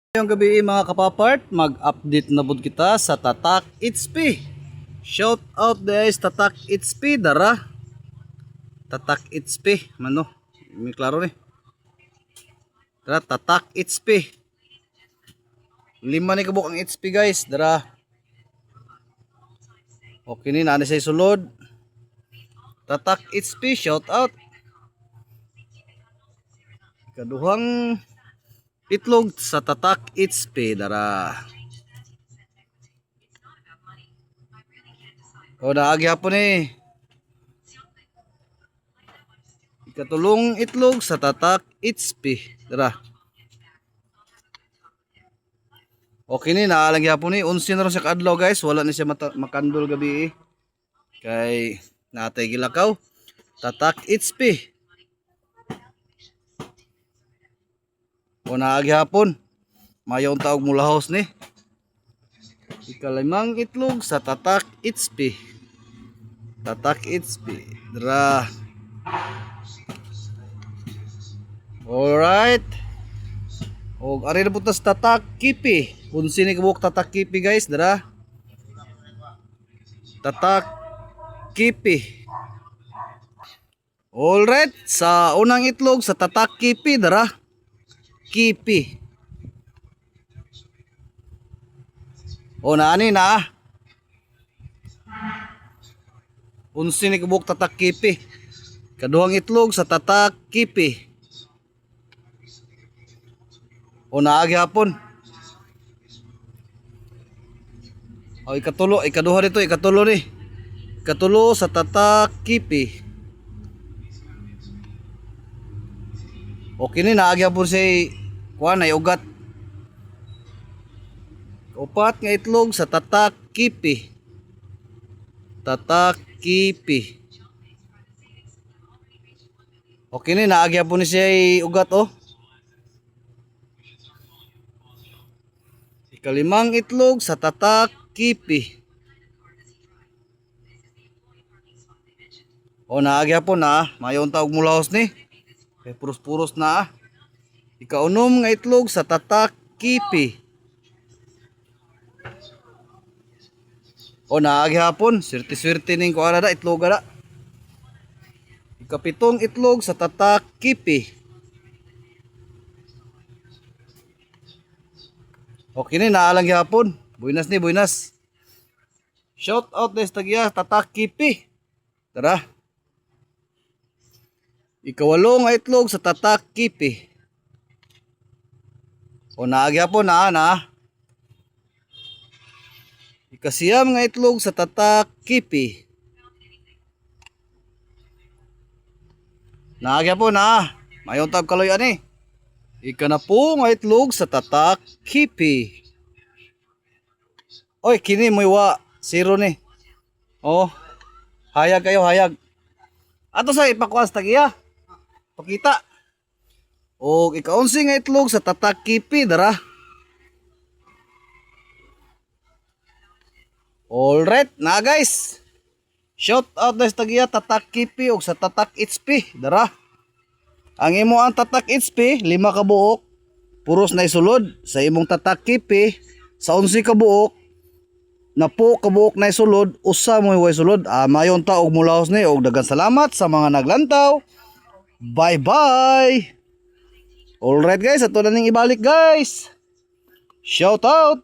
Ngayong gabi mga kapapart, mag-update na bud kita sa Tatak XP. Shout out guys, Tatak XP dara. Tatak XP, mano? May klaro ni. Dara Tatak XP. 5 ni kabuk ang XP guys, dara. Okay ni nani say sulod. Tatak XP, shout out. Kaduhang itlog sa Tatak XP dara. O naagi hapon eh. Ikatulong itlog sa Tatak XP dara. Okay ni naalagi hapon eh. 11 na rin siya kaadlaw guys. Wala na siya makandol gabi eh. Kay natay gilakaw. Tatak XP. O naagi hapon, mayong taog mula house ni. Ikalimang itlog sa Tatak XP. Tatak XP. Dara. Alright. O ari na putas Tatak Kipi. Punsi ni kabuk Tatak Kipi guys. Dara. Tatak Kipi. Alright. Sa unang itlog sa Tatak Kipi. Dara. Kipi. O naani na. Unsi ni kabuk Tatak Kipi. Kaduhang itlog sa Tatak Kipi. O naagi hapon. O ikatulo, ikaduha dito, ikatulo ni. Ikatulo sa Tatak Kipi. Okay ni naagi hapon si kuan ay ugat. Upat nga itlog sa Tatak Kipi. Tatak Kipi. Okay ni naagi hapon ni siya ay ugat oh. Ikalimang itlog sa Tatak Kipi. O naagi hapon na, mayon taog mula house ni. Kay puros-puros na. Ikaunom nga itlog sa Tatak Kipi. O naagi hapon, swerte-swerte ning kuara da itlog da. Ikapitong itlog sa Tatak Kipi. Okay ni naalang hapon. Buinas ni, buinas. Shout out des tagya Tatak Kipi. Tara. Ikawalo nga itlog sa Tatak Kipi. O naagi hapon na. Ikasiyam nga itlog sa Tatak Kipi. Naagi hapon na. Mayong tab kaloy ani. Ikanapo nga itlog sa Tatak Kipi. Oy kini mo wa zero ni. Oh. Hayag kayo hayag. Ato sa ipakwas tagiya. Pakita. O ika-11 nga itlog sa Tatak Kipi dara. Alright na guys. Shout out na sa tagiya Tatak Kipi o sa Tatak XP dara. Ang imo ang Tatak XP 5 ka buok. Puros na isulod sa imong Tatak Kipi sa 11 ka buok. Napo ka buok na isulod usa mo way sulod. Mayon ta og mulaos ni og daghang salamat sa mga naglantaw. Bye bye. Alright guys, ato na ning ibalik guys. Shout out.